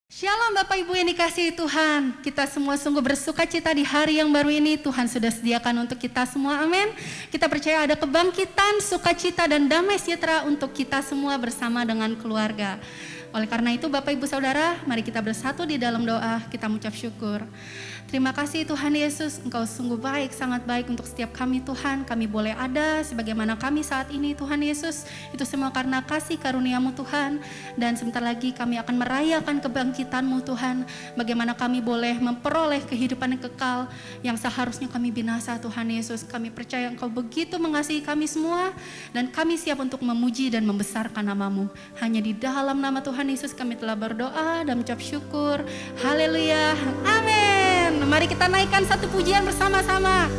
Shalom Bapak Ibu yang dikasihi Tuhan. Kita semua sungguh bersuka cita di hari yang baru ini. Tuhan sudah sediakan untuk kita semua, amin. Kita percaya ada kebangkitan, sukacita dan damai sejahtera untuk kita semua bersama dengan keluarga. Oleh karena itu Bapak Ibu Saudara, mari kita bersatu di dalam doa, kita mengucap syukur. Terima kasih Tuhan Yesus, Engkau sungguh baik, sangat baik untuk setiap kami Tuhan. Kami boleh ada sebagaimana kami saat ini Tuhan Yesus. Itu semua karena kasih karunia-Mu Tuhan. Dan sebentar lagi kami akan merayakan kebangkitan-Mu Tuhan. Bagaimana kami boleh memperoleh kehidupan yang kekal yang seharusnya kami binasa Tuhan Yesus. Kami percaya Engkau begitu mengasihi kami semua. Dan kami siap untuk memuji dan membesarkan nama-Mu. Hanya di dalam nama Tuhan Yesus kami telah berdoa dan mengucap syukur. Haleluya, amin. Mari kita naikkan satu pujian bersama-sama.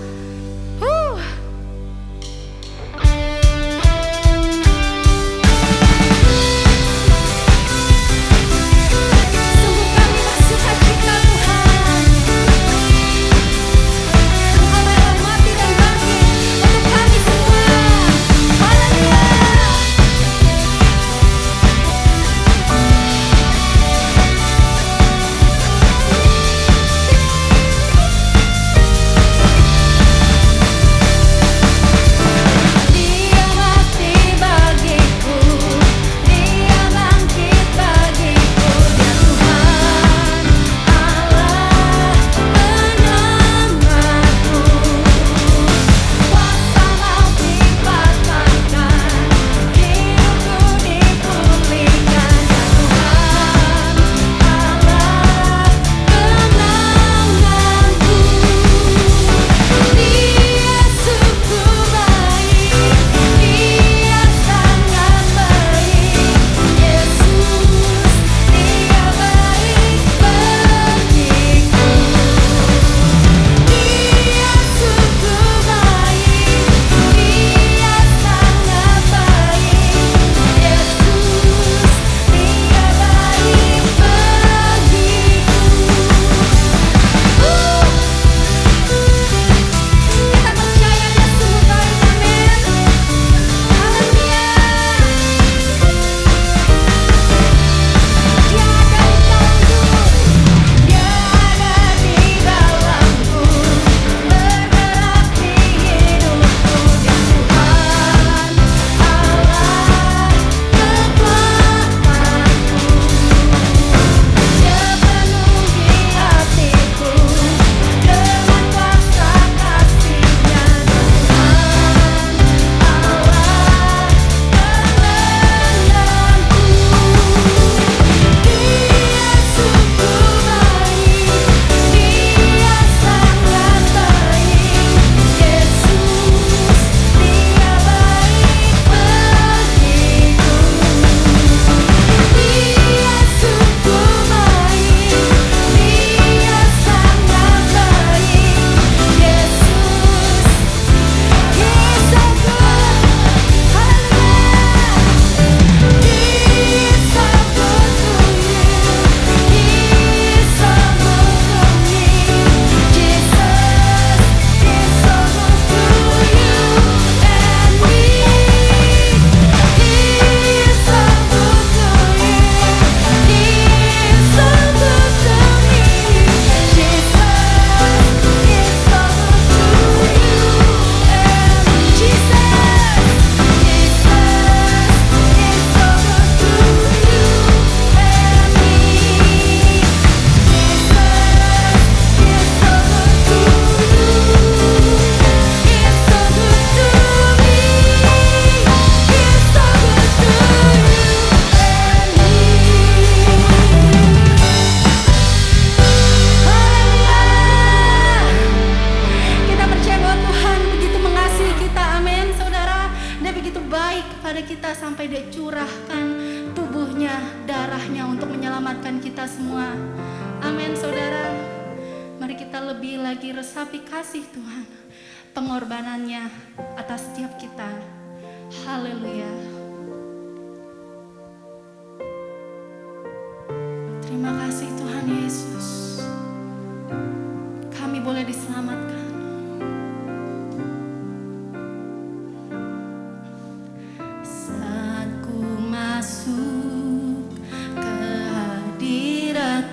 Hadirat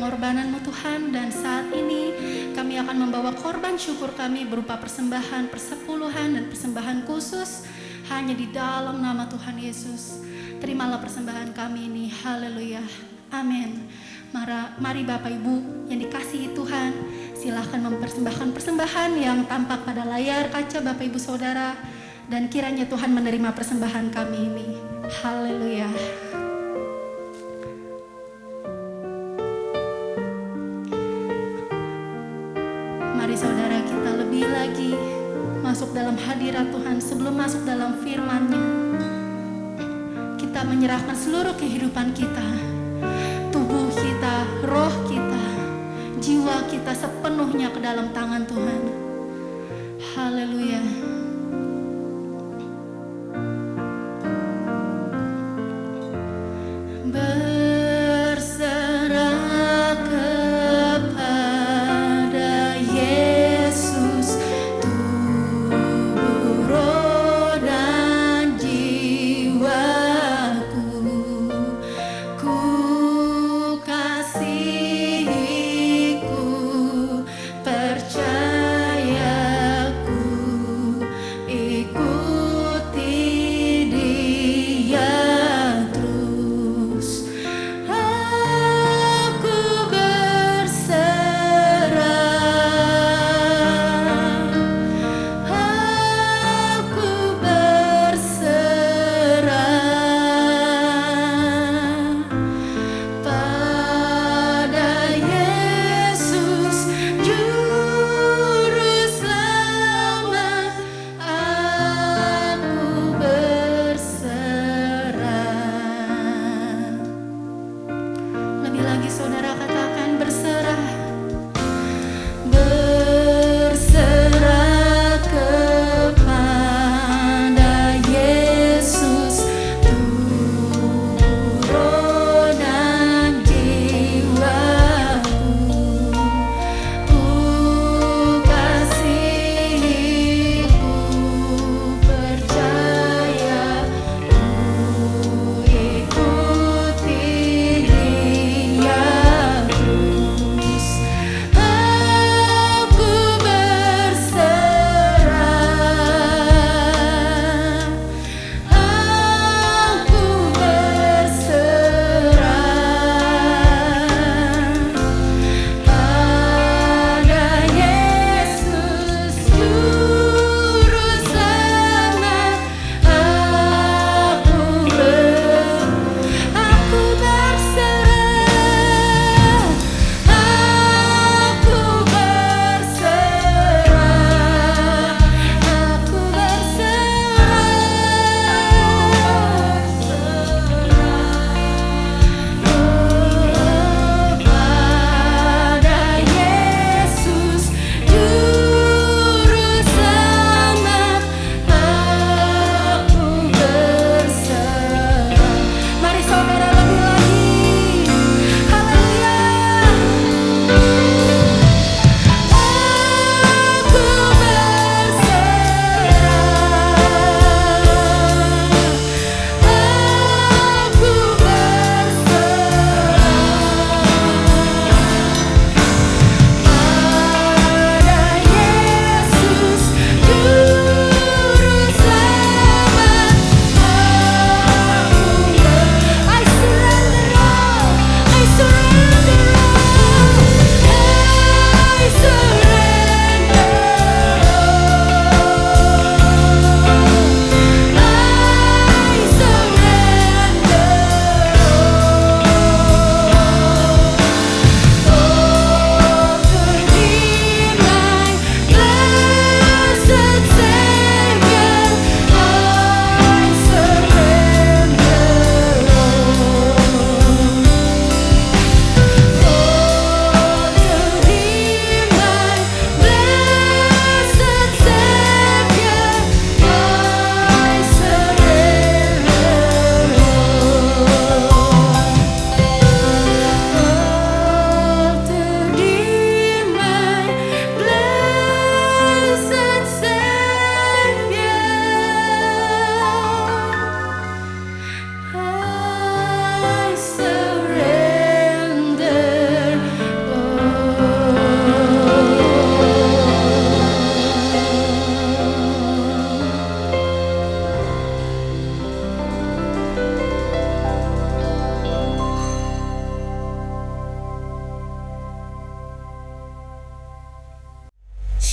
pengorbanan-Mu Tuhan. Dan saat ini kami akan membawa korban syukur kami berupa persembahan, persepuluhan, dan persembahan khusus hanya di dalam nama Tuhan Yesus. Terimalah persembahan kami ini. Haleluya. Amin. Mari Bapak Ibu yang dikasihi Tuhan, silahkan mempersembahkan persembahan yang tampak pada layar kaca Bapak Ibu Saudara. Dan kiranya Tuhan menerima persembahan kami ini. Haleluya. Mari saudara kita lebih lagi masuk dalam hadirat Tuhan. Sebelum masuk dalam firman-Nya, kita menyerahkan seluruh kehidupan kita, tubuh kita, roh kita, jiwa kita sepenuhnya ke dalam tangan Tuhan. Haleluya.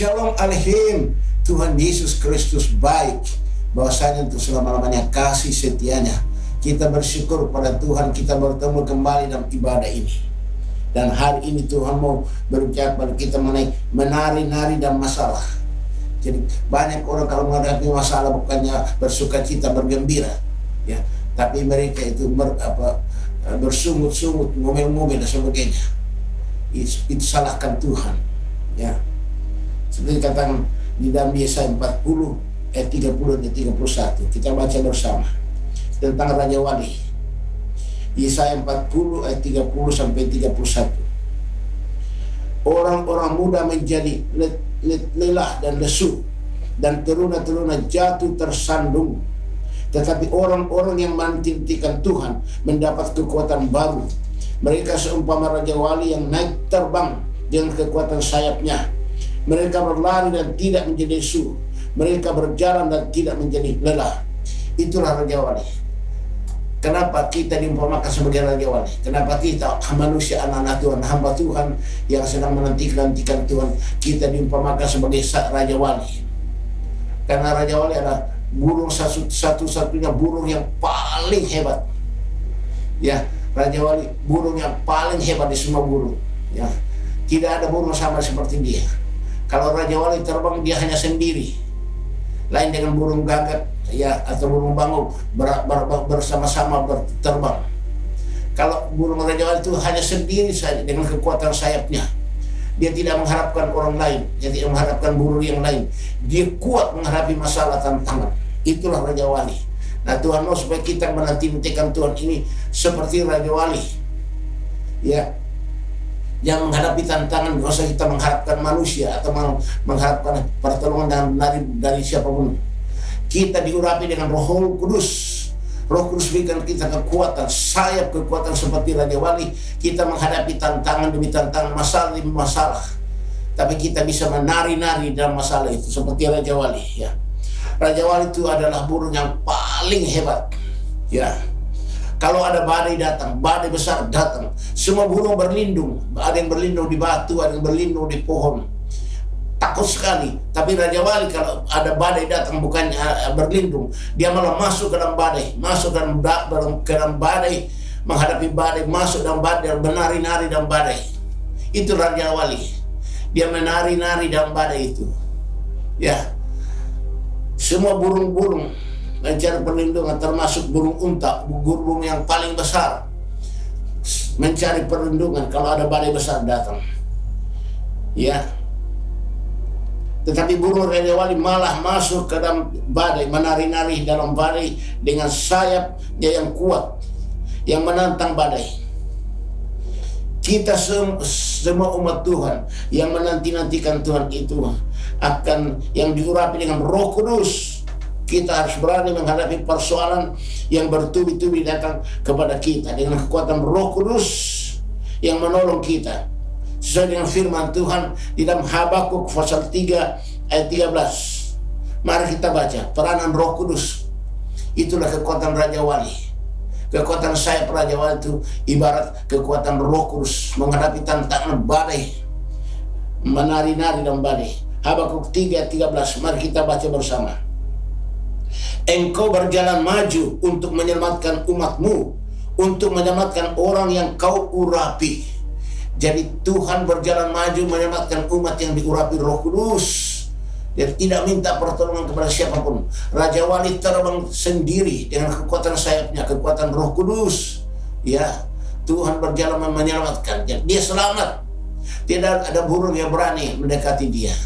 Shalom Aleichem. Tuhan Yesus Kristus baik. Bahwasanya untuk selama-lamanya kasih setianya. Kita bersyukur pada Tuhan, kita bertemu kembali dalam ibadah ini. Dan hari ini Tuhan mau berbicara pada kita mengenai menari-nari dan masalah. Jadi banyak orang kalau menghadapi masalah bukannya bersuka cita, bergembira, ya, tapi mereka itu bersungut-sungut, ngomel-ngomel dan sebagainya. Itu salahkan Tuhan, ya. Seperti katakan di dalam Yesaya 40 ayat 30 dan 31. Kita baca bersama tentang Raja Wali. Yesaya 40 ayat 30 sampai 31. Orang-orang muda menjadi lelah dan lesu, dan teruna-teruna jatuh tersandung. Tetapi orang-orang yang menantikan Tuhan mendapat kekuatan baru. Mereka seumpama Raja Wali yang naik terbang dengan kekuatan sayapnya. Mereka berlari dan tidak menjadi lesu. Mereka berjalan dan tidak menjadi lelah. Itulah Raja Wali. Kenapa kita diumpamakan sebagai Raja Wali? Kenapa kita manusia anak-anak Tuhan, hamba Tuhan yang sedang menantikan Tuhan, kita diumpamakan sebagai Raja Wali? Karena Raja Wali adalah burung satu-satunya burung yang paling hebat. Ya, Raja Wali burung yang paling hebat di semua burung. Ya, tidak ada burung sama seperti dia. Kalau Raja Wali terbang dia hanya sendiri. Lain dengan burung gagak, ya, atau burung bangau bersama-sama berterbang. Kalau burung Raja Wali itu hanya sendiri saja dengan kekuatan sayapnya. Dia tidak mengharapkan orang lain, dia tidak mengharapkan burung yang lain. Dia kuat menghadapi masalah tantangan. Itulah Raja Wali. Nah, Tuhan mau supaya kita menanti-nantikan Tuhan ini seperti Raja Wali, ya, yang menghadapi tantangan. Gak usah kita mengharapkan manusia atau mengharapkan pertolongan dari siapapun. Kita diurapi dengan Roh Kudus. Roh Kudus berikan kita kekuatan, sayap kekuatan seperti Raja Wali. Kita menghadapi tantangan demi tantangan, masalah demi masalah. Tapi kita bisa menari-nari dalam masalah itu seperti Raja Wali, ya. Raja Wali itu adalah burung yang paling hebat, ya. Kalau ada badai datang, badai besar datang, semua burung berlindung. Ada yang berlindung di batu, ada yang berlindung di pohon. Takut sekali. Tapi Raja Wali kalau ada badai datang bukannya berlindung, dia malah masuk ke dalam badai, masuk ke dalam badai, menghadapi badai, masuk dalam badai, menari-nari dalam badai. Itu Raja Wali. Dia menari-nari dalam badai itu. Ya. Semua burung-burung mencari perlindungan, termasuk burung unta, burung yang paling besar, mencari perlindungan kalau ada badai besar datang, ya. Tetapi burung Raja Wali malah masuk ke dalam badai, menari-nari dalam badai dengan sayapnya yang kuat, yang menantang badai. Kita semua umat Tuhan yang menanti-nantikan Tuhan itu akan yang diurapi dengan Roh Kudus. Kita harus berani menghadapi persoalan yang bertubi-tubi datang kepada kita dengan kekuatan Roh Kudus yang menolong kita. Sesuai dengan firman Tuhan di dalam Habakuk pasal 3 ayat 13. Mari kita baca peranan Roh Kudus. Itulah kekuatan Raja Wali. Kekuatan sayap Raja Wali itu ibarat kekuatan Roh Kudus menghadapi tantangan badai, menari-nari dalam badai. Habakuk 3 ayat 13. Mari kita baca bersama. Engkau berjalan maju untuk menyelamatkan umatmu, untuk menyelamatkan orang yang kau urapi. Jadi Tuhan berjalan maju menyelamatkan umat yang diurapi Roh Kudus. Dia tidak minta pertolongan kepada siapapun. Raja Wali terbang sendiri dengan kekuatan sayapnya, kekuatan Roh Kudus. Ya, Tuhan berjalan menyelamatkan. Dia selamat. Tidak ada burung yang berani mendekati dia.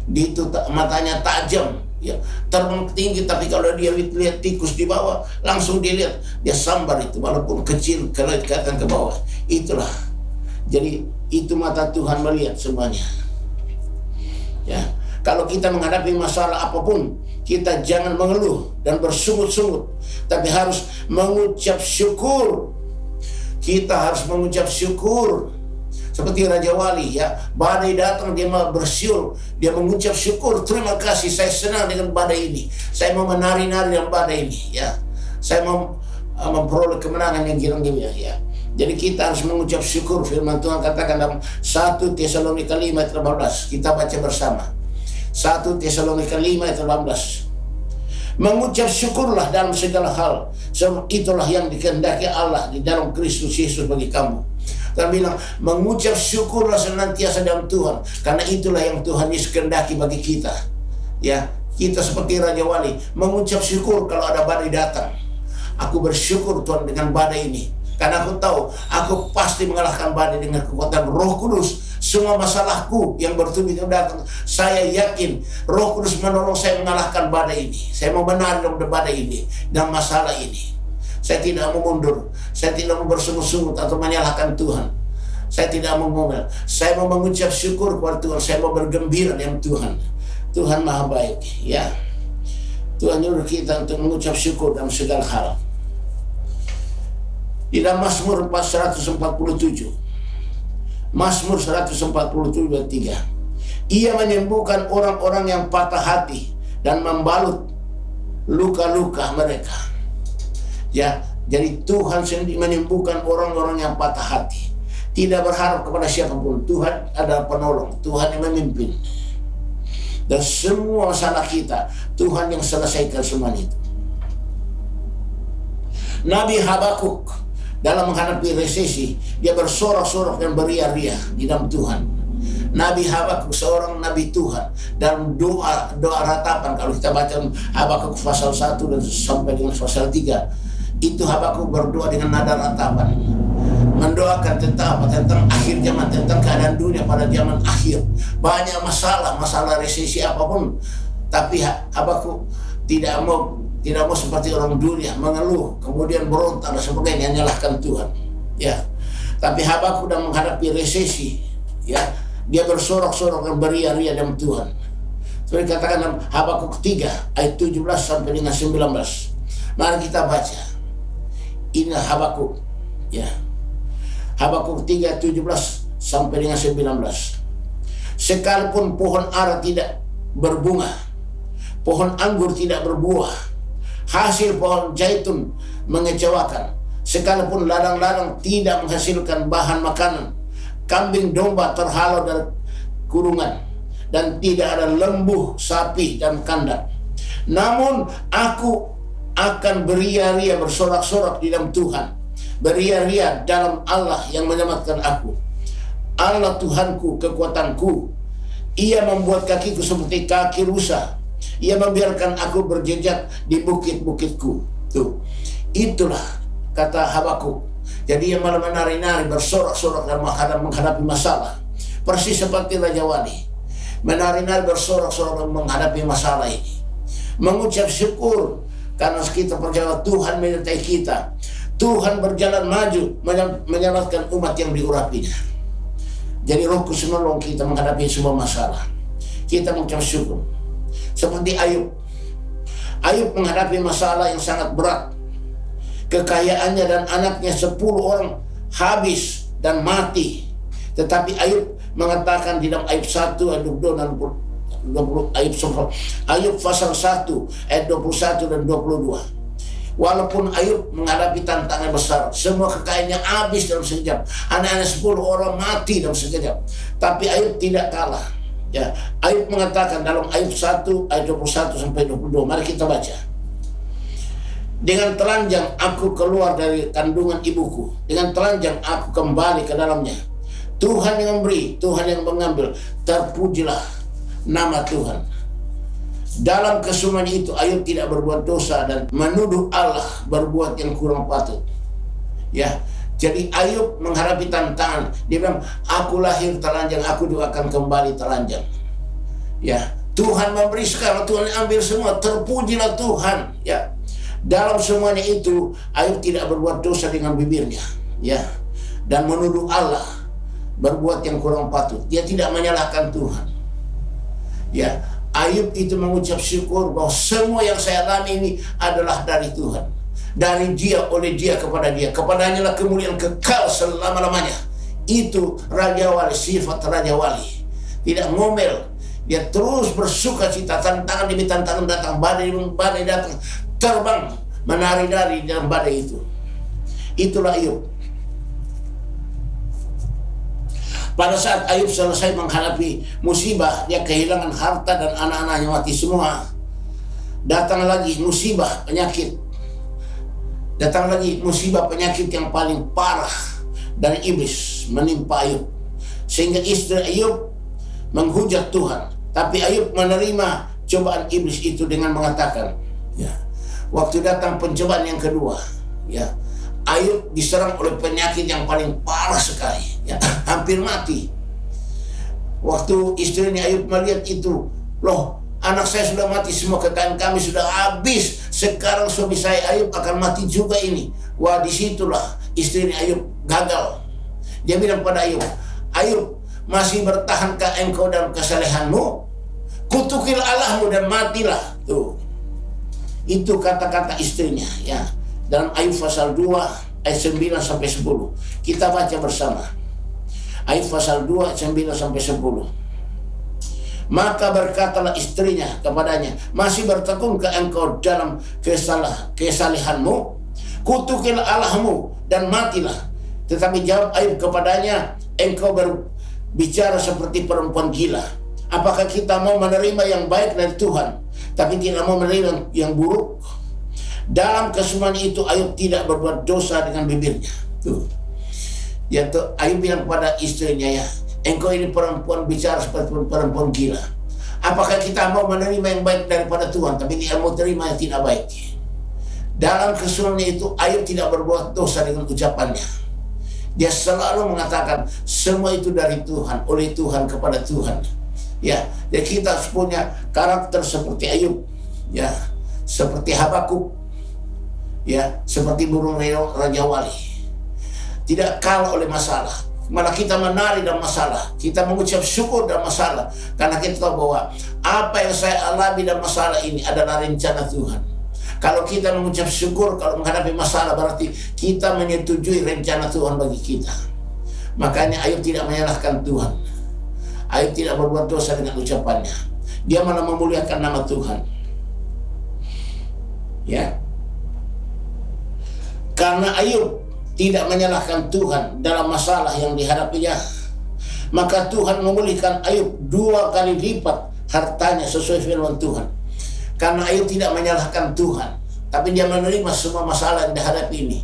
Dia itu matanya tajam, ya, terbang tinggi, tapi kalau dia lihat tikus di bawah, langsung dilihat, dia sambar itu, walaupun kecil, kelihatan ke bawah. Itulah. Jadi itu mata Tuhan melihat semuanya. Ya, kalau kita menghadapi masalah apapun, kita jangan mengeluh dan bersungut-sungut, tapi harus mengucap syukur. Kita harus mengucap syukur. Seperti Raja Wali, ya, badai datang dia mau bersiul, dia mengucap syukur, terima kasih, saya senang dengan badai ini, saya mau menari-nari dalam badai ini, ya, saya mau memperoleh kemenangan yang gila-gila, ya. Jadi kita harus mengucap syukur. Firman Tuhan katakan dalam 1 Tesalonika 5 ayat 18. Kita baca bersama. 1 Tesalonika 5 ayat 18. Mengucap syukurlah dalam segala hal, sebab itulah yang dikehendaki Allah di dalam Kristus Yesus bagi kamu. Dan bilang, mengucap syukurlah senantiasa dalam Tuhan, karena itulah yang Tuhan Yesus kehendaki bagi kita. Ya, kita seperti Raja Wali, mengucap syukur kalau ada badai datang. Aku bersyukur Tuhan dengan badai ini, karena aku tahu aku pasti mengalahkan badai dengan kekuatan Roh Kudus. Semua masalahku yang bertubi datang, saya yakin Roh Kudus menolong saya mengalahkan badai ini. Saya mau benar dalam badai ini dan masalah ini. Saya tidak mau mundur, saya tidak mau bersungut-sungut atau menyalahkan Tuhan. Saya tidak mau ngomel. Saya mau mengucap syukur kepada Tuhan. Saya mau bergembira dengan Tuhan. Tuhan Maha Baik. Ya, Tuhan nyuruh kita untuk mengucap syukur dalam segala hal. Di dalam Mazmur 147, Mazmur 147 ayat 3. Ia menyembuhkan orang-orang yang patah hati dan membalut luka-luka mereka. Ya, jadi Tuhan sendiri menyembuhkan orang-orang yang patah hati. Tidak berharap kepada siapapun. Tuhan adalah penolong, Tuhan yang memimpin. Dan semua masalah kita, Tuhan yang selesaikan semua itu. Nabi Habakuk dalam menghadapi resesi, dia bersorak-sorak dan beria-ria di dalam Tuhan. Nabi Habakuk seorang nabi Tuhan, dan doa ratapan, kalau kita baca Habakuk pasal 1 dan sampai dengan pasal 3, itu Habakuk berdoa dengan nada ratapan, mendoakan tentang akhir zaman, tentang keadaan dunia pada zaman akhir. Banyak masalah resesi apapun, tapi Habakuk tidak mau seperti orang dunia mengeluh, kemudian berontak dan sebagainya, menyalahkan Tuhan. Ya, tapi Habakuk sudah menghadapi resesi. Ya, dia bersorak-sorak dan beria-ria dalam Tuhan. Seperti katakan dalam Habakuk 3 ayat 17 sampai dengan 19. Mari kita baca. Ini Habakuk. Ya, Habakuk 3 ayat 17 sampai dengan 19. Sekalipun pohon ara tidak berbunga, pohon anggur tidak berbuah, hasil pohon zaitun mengecewakan, sekalipun ladang-ladang tidak menghasilkan bahan makanan, kambing domba terhalau dari kurungan, dan tidak ada lembu, sapi, dan kandang. Namun aku akan beria-ria, bersorak-sorak di dalam Tuhan, beria-ria dalam Allah yang menyelamatkan aku. Allah Tuhanku, kekuatanku. Ia membuat kakiku seperti kaki rusa. Ia membiarkan aku berjejak di bukit-bukitku. Tuh, itulah kata Habakuk. Jadi ia malah menari-nari, bersorak-sorak dan menghadapi masalah. Persis seperti Raja Wali, menari-nari, bersorak-sorak dan menghadapi masalah ini. Mengucap syukur karena kita percaya Tuhan menyertai kita. Tuhan berjalan maju menyelamatkan umat yang diurapinya. Jadi Roh Kudus menolong kita menghadapi semua masalah. Kita mengucap syukur. Seperti Ayub. Ayub menghadapi masalah yang sangat berat. Kekayaannya dan anaknya 10 orang habis dan mati. Tetapi Ayub mengatakan di dalam Ayub 1 ayat 22 dan 20, Ayub pasal 1 ayat 21 dan 22. Walaupun Ayub menghadapi tantangan besar, semua kekayaannya habis dalam sekejap, anak-anak 10 orang mati dalam sekejap, tapi Ayub tidak kalah. Ya, Ayub mengatakan dalam Ayub 1 ayat 21 sampai 22. Mari kita baca. Dengan telanjang aku keluar dari kandungan ibuku, dengan telanjang aku kembali ke dalamnya. Tuhan yang memberi, Tuhan yang mengambil, terpujilah nama Tuhan. Dalam kesemuanya itu Ayub tidak berbuat dosa dan menuduh Allah berbuat yang kurang patut. Ya, jadi Ayub menghadapi tantangan. Dia bilang, aku lahir telanjang, aku juga akan kembali telanjang. Ya, Tuhan memberi sekarang, Tuhan ambil semua, terpujilah Tuhan. Ya, dalam semuanya itu Ayub tidak berbuat dosa dengan bibirnya. Ya, dan menuduh Allah berbuat yang kurang patut. Dia tidak menyalahkan Tuhan. Ya, Ayub itu mengucap syukur bahwa semua yang saya alami ini adalah dari Tuhan, dari Dia, oleh Dia, kepada Dia. Kepadanya lah kemuliaan kekal selama-lamanya. Itu Raja Wali, sifat Raja Wali. Tidak ngomel, dia terus bersuka cita. Tantangan demi tantangan datang, badai datang, terbang, menari-nari dalam badai itu. Itulah Ayub. Pada saat Ayub selesai menghadapi musibah, dia kehilangan harta dan anak-anaknya mati semua. Datang lagi musibah penyakit. Datang lagi musibah penyakit yang paling parah dari iblis menimpa Ayub. Sehingga istri Ayub menghujat Tuhan. Tapi Ayub menerima cobaan iblis itu dengan mengatakan, ya, waktu datang pencobaan yang kedua, ya, Ayub diserang oleh penyakit yang paling parah sekali, ya, hampir mati. Waktu istrinya Ayub melihat itu, loh, anak saya sudah mati semua, kekayaan kami sudah habis. Sekarang suami saya Ayub akan mati juga ini. Wah, disitulah istri Ayub gagal. Dia bilang pada Ayub, Ayub, masih bertahankah engkau dalam kesalehanmu? Kutukilah Allahmu dan matilah. Tuh, itu kata-kata istrinya, ya. Dalam Ayub pasal 2 ayat 9 sampai 10. Kita baca bersama. Ayub pasal 2 ayat 9 sampai 10. Maka berkatalah istrinya kepadanya, masih bertekunkah engkau dalam kesalehanmu? Kutukilah Allahmu dan matilah. Tetapi jawab Ayub kepadanya, engkau berbicara seperti perempuan gila. Apakah kita mau menerima yang baik dari Tuhan, tapi tidak mau menerima yang buruk? Dalam kesemuanya itu Ayub tidak berbuat dosa dengan bibirnya. Tuh. Ya, tuh, Ayub bilang pada istrinya, ya, engkau ini perempuan bicara seperti perempuan gila. Apakah kita mau menerima yang baik daripada Tuhan, tapi tidak mau terima yang tidak baik? Dalam kesemuanya itu Ayub tidak berbuat dosa dengan ucapannya. Dia selalu mengatakan semua itu dari Tuhan, oleh Tuhan, kepada Tuhan. Ya, jadi kita punya karakter seperti Ayub, ya, seperti Habakuk, ya, seperti burung Raja Wali. Tidak kalah oleh masalah, malah kita menari dalam masalah, kita mengucap syukur dalam masalah, karena kita tahu bahwa apa yang saya alami dalam masalah ini adalah rencana Tuhan. Kalau kita mengucap syukur kalau menghadapi masalah, berarti kita menyetujui rencana Tuhan bagi kita. Makanya Ayub tidak menyalahkan Tuhan. Ayub tidak berbuat dosa dengan ucapannya. Dia malah memuliakan nama Tuhan. Ya. Karena Ayub tidak menyalahkan Tuhan dalam masalah yang dihadapinya, maka Tuhan memulihkan Ayub 2 kali lipat hartanya sesuai firman Tuhan. Karena Ayub tidak menyalahkan Tuhan, tapi dia menerima semua masalah yang dihadapi ini.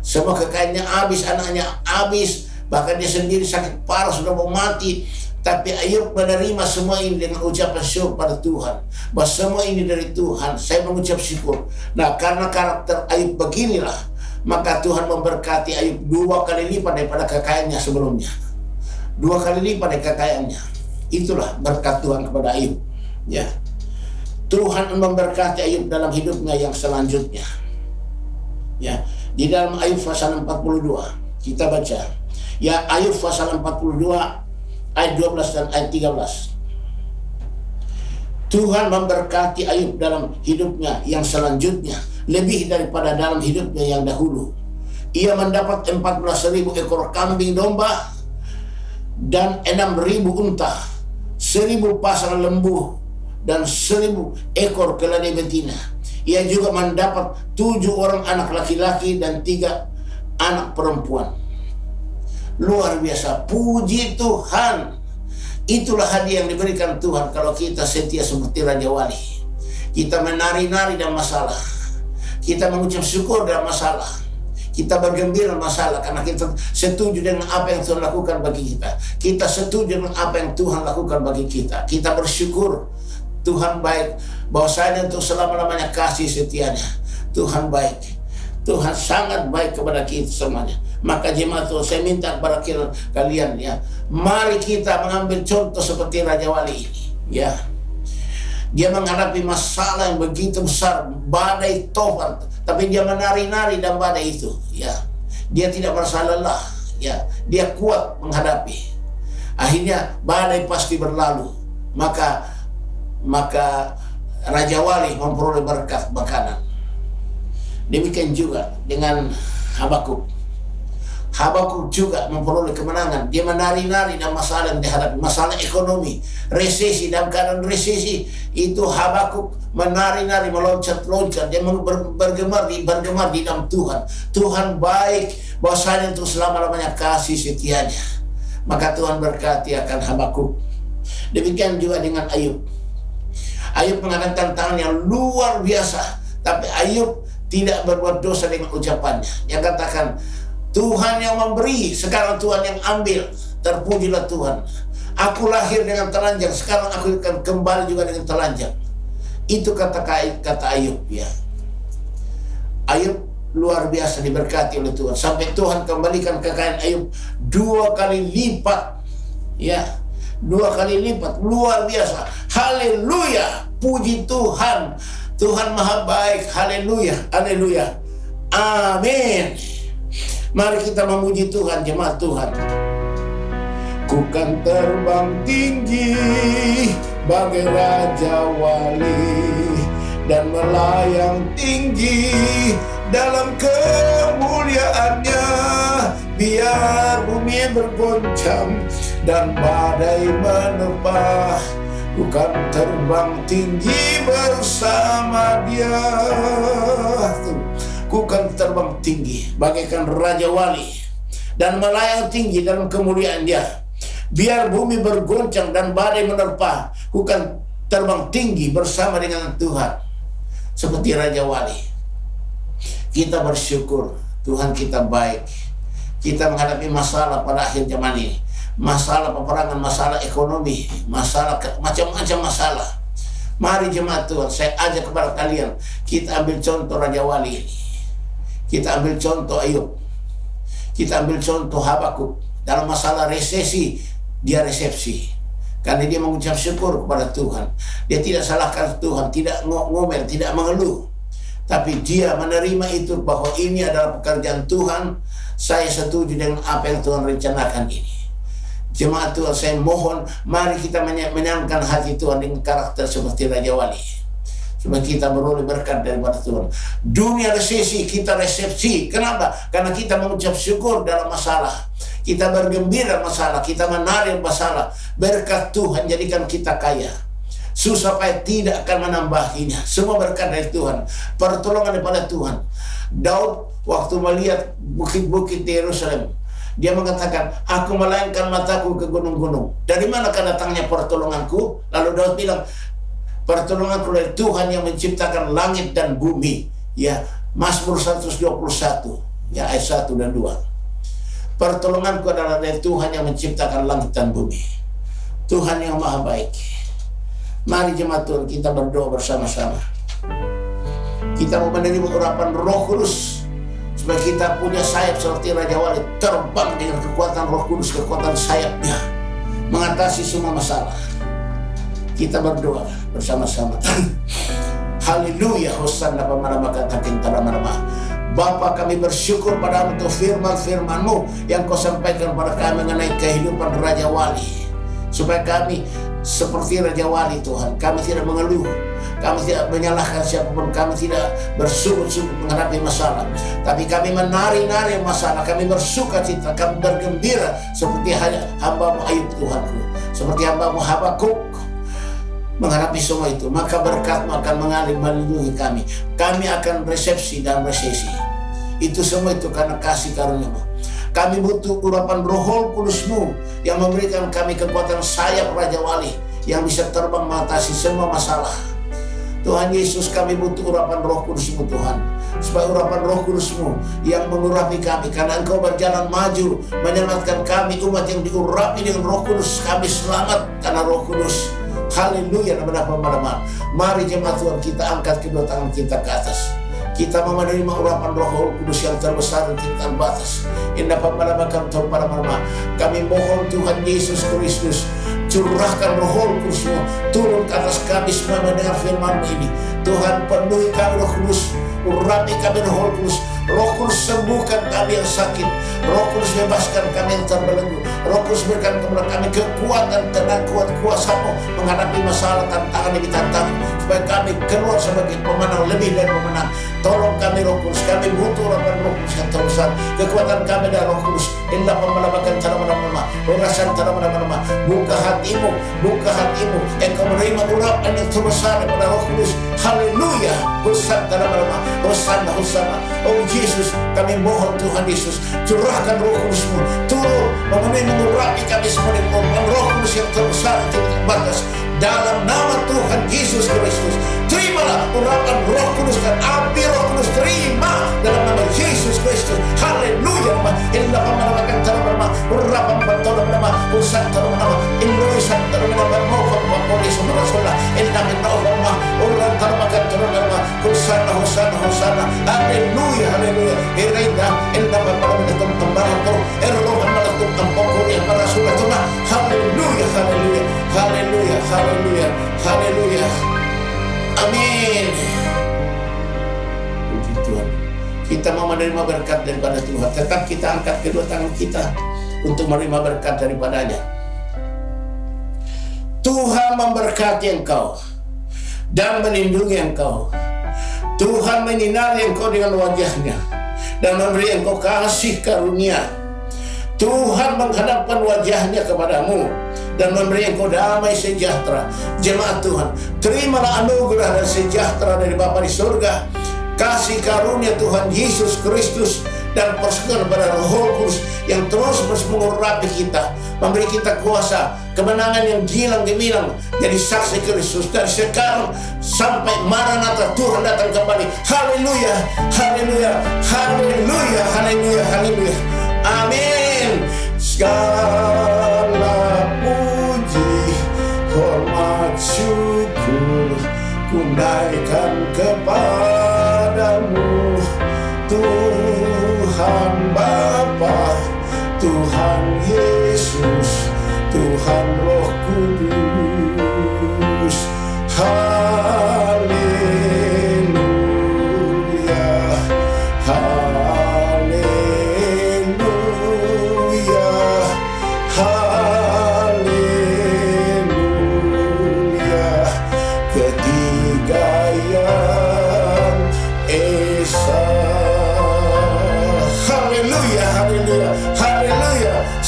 Semua kekayaannya habis, anaknya habis, bahkan dia sendiri sakit parah sudah mau mati. Tapi Ayub menerima semua ini dengan ucapan syukur pada Tuhan, bahwa semua ini dari Tuhan, saya mengucap syukur. Nah, karena karakter Ayub beginilah, maka Tuhan memberkati Ayub 2 kali lipat daripada kekayaannya sebelumnya. 2 kali lipat dari kekayaannya. Itulah berkat Tuhan kepada Ayub. Ya, Tuhan memberkati Ayub dalam hidupnya yang selanjutnya. Ya, di dalam Ayub pasal 42 kita baca. Ya, Ayub pasal 42 ayat 12 dan ayat 13. Tuhan memberkati Ayub dalam hidupnya yang selanjutnya lebih daripada dalam hidupnya yang dahulu. Ia mendapat 14.000 ekor kambing domba dan 6.000 unta, 1.000 pasang lembu dan 1.000 ekor keledai betina. Ia juga mendapat 7 orang anak laki-laki dan 3 anak perempuan. Luar biasa, puji Tuhan. Itulah hadiah yang diberikan Tuhan kalau kita setia seperti Raja Wali. Kita menari-nari dalam masalah, kita mengucap syukur dalam masalah, kita bergembira dalam masalah, karena kita setuju dengan apa yang Tuhan lakukan bagi kita. Kita setuju dengan apa yang Tuhan lakukan bagi kita. Kita bersyukur Tuhan baik, bahwasanya untuk selama-lamanya kasih setianya. Tuhan baik, Tuhan sangat baik kepada kita semuanya. Maka jemaat Tuhan, saya minta kepada kalian, ya, mari kita mengambil contoh seperti Raja Wali ini. Ya, dia menghadapi masalah yang begitu besar, badai tofan, tapi dia menari-nari dalam badai itu. Ya, dia tidak merasa lelah. Ya, dia kuat menghadapi. Akhirnya badai pasti berlalu. Maka Raja Wali memperoleh berkat makanan. Demikian juga dengan Habakuk. Habakuk juga memperoleh kemenangan. Dia menari-nari dalam masalah yang dihadapi, masalah ekonomi, resesi. Dalam keadaan resesi itu Habakuk menari-nari, meloncat-loncat. Dia bergemar di dalam Tuhan. Tuhan baik, bahwasanya untuk selama-lamanya kasih setianya. Maka Tuhan berkati akan Habakuk. Demikian juga dengan Ayub. Ayub menghadapi tantangan yang luar biasa, tapi Ayub tidak berbuat dosa dengan ucapannya. Dia katakan, Tuhan yang memberi, sekarang Tuhan yang ambil. Terpujilah Tuhan. Aku lahir dengan telanjang, sekarang aku akan kembali juga dengan telanjang. Itu kata Ayub, ya. Ayub luar biasa diberkati oleh Tuhan, sampai Tuhan kembalikan kekayaan Ayub 2 kali lipat, ya, 2 kali lipat, luar biasa. Haleluya, puji Tuhan. Tuhan maha baik. Haleluya, haleluya, amin. Mari kita memuji Tuhan, jemaat Tuhan. Ku kan terbang tinggi bagai Raja Wali dan melayang tinggi dalam kemuliaannya. Biar bumi bergoncang dan badai menerpa, ku kan terbang tinggi bersama Dia. Ku kan terbang tinggi bagaikan Raja Wali dan melayang tinggi dalam kemuliaan Dia. Biar bumi bergoncang dan badai menerpa, ku kan terbang tinggi bersama dengan Tuhan. Seperti Raja Wali. Kita bersyukur Tuhan kita baik. Kita menghadapi masalah pada akhir zaman ini, masalah peperangan, masalah ekonomi, masalah macam-macam masalah. Mari jemaat Tuhan, saya ajak kepada kalian, kita ambil contoh Raja Wali ini. Kita ambil contoh Ayub. Kita ambil contoh Habakuk. Dalam masalah resesi, dia resepsi. Karena dia mengucap syukur kepada Tuhan. Dia tidak salahkan Tuhan, tidak ngomel, tidak mengeluh. Tapi dia menerima itu bahwa ini adalah pekerjaan Tuhan. Saya setuju dengan apa yang Tuhan rencanakan ini. Jemaat Tuhan, saya mohon, mari kita menyenangkan hati Tuhan dengan karakter seperti Raja Wali. Supaya kita beroleh berkat daripada Tuhan. Dunia resesi, kita resepsi. Kenapa? Karena kita mengucap syukur dalam masalah. Kita bergembira masalah, kita menari masalah. Berkat Tuhan jadikan kita kaya. Susah payah tidak akan menambahinya. Semua berkat dari Tuhan. Pertolongan daripada Tuhan. Daud waktu melihat bukit-bukit di Yerusalem, dia mengatakan, aku melayangkan mataku ke gunung-gunung. Dari manakah datangnya pertolonganku? Lalu Daud bilang, pertolonganku dari Tuhan yang menciptakan langit dan bumi. Ya, Mazmur 121, ya, ayat 1 dan 2. Pertolonganku adalah dari Tuhan yang menciptakan langit dan bumi. Tuhan yang maha baik. Mari jemaat Tuhan, kita berdoa bersama-sama. Kita mau menerima urapan Roh Kudus, supaya kita punya sayap seperti Raja Wali, terbang dengan kekuatan Roh Kudus, kekuatan sayapnya, mengatasi semua masalah. Kita berdoa bersama-sama. Haleluya, Hosanna pamanama katakin taramana. Bapa, kami bersyukur pada untuk firman-firman-Mu yang Kau sampaikan kepada kami mengenai kehidupan Raja Wali. Supaya kami seperti Raja Wali, Tuhan. Kami tidak mengeluh, kami tidak menyalahkan siapapun, kami tidak bersungut-sungut menghadapi masalah, tapi kami menari-nari masalah, kami bersuka cita, kami bergembira seperti hamba-Mu Ayub, Tuhanku, seperti hamba-Mu Habakuk menghadapi semua itu. Maka berkat-Mu akan mengalir melindungi kami. Kami akan resepsi dan resesi. Itu semua itu karena kasih karunia-Mu. Kami butuh urapan Roh Kudus-Mu yang memberikan kami kekuatan sayap Raja Wali yang bisa terbang mengatasi semua masalah. Tuhan Yesus, kami butuh urapan Roh Kudus-Mu, Tuhan. Supaya urapan Roh Kudus-Mu yang mengurapi kami, karena Engkau berjalan maju menyelamatkan kami, umat yang diurapi dengan Roh Kudus. Kami selamat karena Roh Kudus. Haleluya. Mari jemaat Tuhan, kita angkat kedua tangan kita ke atas. Kita mau menerima urapan Roh Kudus yang terbesar dan tidak terbatas. Kami mohon Tuhan Yesus Kristus, curahkan Roh Kudus-Mu turun ke atas kami semua mendengar firman-Mu ini. Tuhan, penuhi kami Roh Kudus, urapi kami Roh Kudus. Roh Kudus, sembuhkan kami yang sakit. Roh Kudus, bebaskan kami yang terbelenggu. Roh Kudus, berikan kepada kami kekuatan, tenang, kuat kuasa-Mu menghadapi masalah, tantangan yang ditantang, supaya kami keluar sebagai pemenang, lebih dari pemenang. Tolong kami Roh Kudus, kami butuh urapan Roh Kudus yang terbesar. Kekuatan kami dari Roh Kudus. Indah pemalabakan cara mana-mana. Urasan cara mana-mana. Buka hatimu. Engkau menerima urapan yang terbesar daripada Roh Kudus. Haleluya. Hosanna cara mana-mana. Hosanna. Oh Yesus, kami mohon Tuhan Yesus, curahkan Roh Kudus-Mu, turun memenuhi mengurapi kami semua dengan Roh Kudus yang terbesar tidak terbatas. Dalam nama Tuhan Yesus Kristus, terimalah urapan Roh Kudus dan api Roh Kudus, terima dalam nama Yesus Kristus. Haleluya. Indah pemalabakan cara mana-mana. Urapan bantuan nama usan cara mana-mana. Indonesia cara mana-mana. Mohon Bapak Saudara Saudara. Indah nama uran cara makan cara mana-mana. Hosanna. Haleluya. Indah pemalabakan tembaran tu. Erohan malakum tampokor yang marasulah Tuhan. Haleluya. Amin. Puji Tuhan. Kita mau menerima berkat daripada Tuhan. Tetap kita angkat kedua tangan kita untuk menerima berkat daripadanya. Tuhan memberkati engkau dan melindungi engkau. Tuhan menyinari engkau dengan wajahnya dan memberi engkau kasih karunia. Tuhan menghadapkan wajahnya kepadamu dan memberi engkau damai sejahtera. Jemaat Tuhan, terimalah anugerah dan sejahtera dari Bapa di surga, kasih karunia Tuhan Yesus Kristus, dan persekutuan pada Roh Kudus yang terus mengurapi kita, memberi kita kuasa, kemenangan yang gilang gemilang, jadi saksi Kristus dari sekarang sampai Maranatha Tuhan datang kembali. Haleluya. Amin. Segala puji, hormat, syukur ku naikkan kepadamu, Tuhan Bapa, Tuhan Yesus, Tuhan Roh Kudus. Haleluya.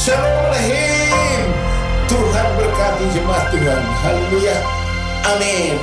Shalom Alehim. Tuhan berkati jemaat Tuhan. Haleluya. Amin.